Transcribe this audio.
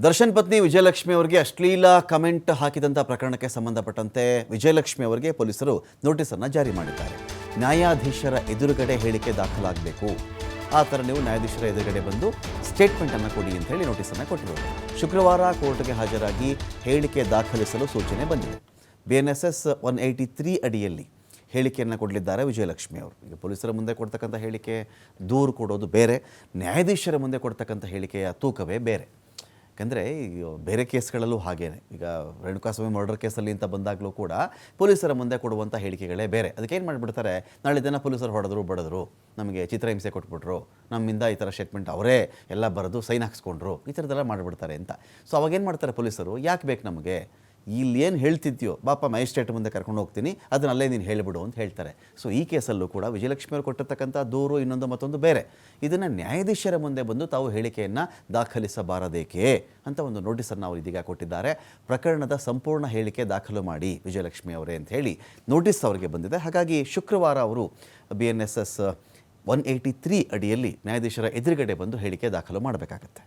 ದರ್ಶನ್ ಪತ್ನಿ ವಿಜಯಲಕ್ಷ್ಮಿ ಅವರಿಗೆ ಅಶ್ಲೀಲ ಕಮೆಂಟ್ ಹಾಕಿದಂಥ ಪ್ರಕರಣಕ್ಕೆ ಸಂಬಂಧಪಟ್ಟಂತೆ ವಿಜಯಲಕ್ಷ್ಮಿ ಅವರಿಗೆ ಪೊಲೀಸರು ನೋಟಿಸನ್ನು ಜಾರಿ ಮಾಡಿದ್ದಾರೆ. ನ್ಯಾಯಾಧೀಶರ ಎದುರುಗಡೆ ಹೇಳಿಕೆ ದಾಖಲಾಗಬೇಕು. ಆ ಥರ ನೀವು ನ್ಯಾಯಾಧೀಶರ ಎದುರುಗಡೆ ಬಂದು ಸ್ಟೇಟ್ಮೆಂಟನ್ನು ಕೊಡಿ ಅಂತ ಹೇಳಿ ನೋಟಿಸನ್ನು ಕೊಟ್ಟಿರೋದು. ಶುಕ್ರವಾರ ಕೋರ್ಟ್ಗೆ ಹಾಜರಾಗಿ ಹೇಳಿಕೆ ದಾಖಲಿಸಲು ಸೂಚನೆ ಬಂದಿದೆ. BNSS 183 ಅಡಿಯಲ್ಲಿ ಹೇಳಿಕೆಯನ್ನು ಕೊಡಲಿದ್ದಾರೆ ವಿಜಯಲಕ್ಷ್ಮಿ ಅವರು. ಈಗ ಪೊಲೀಸರ ಮುಂದೆ ಕೊಡ್ತಕ್ಕಂಥ ಹೇಳಿಕೆ ದೂರು ಕೊಡೋದು ಬೇರೆ, ನ್ಯಾಯಾಧೀಶರ ಮುಂದೆ ಕೊಡ್ತಕ್ಕಂಥ ಹೇಳಿಕೆಯ ತೂಕವೇ ಬೇರೆ. ಯಾಕಂದರೆ ಬೇರೆ ಕೇಸ್ಗಳಲ್ಲೂ ಹಾಗೇನೆ. ಈಗ ರೇಣುಕಾಸ್ವಾಮಿ ಮರ್ಡರ್ ಕೇಸಲ್ಲಿ ಅಂತ ಬಂದಾಗಲೂ ಕೂಡ ಪೊಲೀಸರ ಮುಂದೆ ಕೊಡುವಂಥ ಹೇಳಿಕೆಗಳೇ ಬೇರೆ. ಅದಕ್ಕೇನು ಮಾಡಿಬಿಡ್ತಾರೆ, ನಾಳೆ ದಿನ ಪೊಲೀಸರು ಹೊಡೆದ್ರು ಬಡಿದ್ರು, ನಮಗೆ ಚಿತ್ರಹಿಂಸೆ ಕೊಟ್ಬಿಟ್ರು, ನಮ್ಮಿಂದ ಈ ಥರ ಸ್ಟೇಟ್ಮೆಂಟ್ ಅವರೇ ಎಲ್ಲ ಬರೆದು ಸೈನ್ ಹಾಕ್ಸ್ಕೊಂಡ್ರು, ಈ ಥರದ್ದೆಲ್ಲ ಮಾಡಿಬಿಡ್ತಾರೆ ಅಂತ. ಸೊ ಅವಾಗೇನು ಮಾಡ್ತಾರೆ ಪೊಲೀಸರು, ಯಾಕೆ ಬೇಕು ನಮಗೆ, ಇಲ್ಲಿ ಏನು ಹೇಳ್ತಿದ್ಯೋ ಬಾಪ ಮ್ಯಾಜಿಸ್ಟ್ರೇಟ್ ಮುಂದೆ ಕರ್ಕೊಂಡು ಹೋಗ್ತೀನಿ, ಅದನ್ನ ಅಲ್ಲೇ ನೀನು ಹೇಳಿಬಿಡು ಅಂತ ಹೇಳ್ತಾರೆ. ಸೊ ಈ ಕೇಸಲ್ಲೂ ಕೂಡ ವಿಜಯಲಕ್ಷ್ಮಿ ಅವರು ಕೊಟ್ಟಿರ್ತಕ್ಕಂಥ ದೂರು ಇನ್ನೊಂದು ಮತ್ತೊಂದು ಬೇರೆ. ಇದನ್ನು ನ್ಯಾಯಾಧೀಶರ ಮುಂದೆ ಬಂದು ತಾವು ಹೇಳಿಕೆಯನ್ನು ದಾಖಲಿಸಬಾರದೇಕೆ ಅಂತ ಒಂದು ನೋಟಿಸನ್ನು ಅವರು ಇದೀಗ ಕೊಟ್ಟಿದ್ದಾರೆ. ಪ್ರಕರಣದ ಸಂಪೂರ್ಣ ಹೇಳಿಕೆ ದಾಖಲು ಮಾಡಿ ವಿಜಯಲಕ್ಷ್ಮಿ ಅವರೇ ಅಂತ ಹೇಳಿ ನೋಟಿಸ್ ಅವರಿಗೆ ಬಂದಿದೆ. ಹಾಗಾಗಿ ಶುಕ್ರವಾರ ಅವರು BNSS 183 ಅಡಿಯಲ್ಲಿ ನ್ಯಾಯಾಧೀಶರ ಎದುರುಗಡೆ ಬಂದು ಹೇಳಿಕೆ ದಾಖಲು ಮಾಡಬೇಕಾಗತ್ತೆ.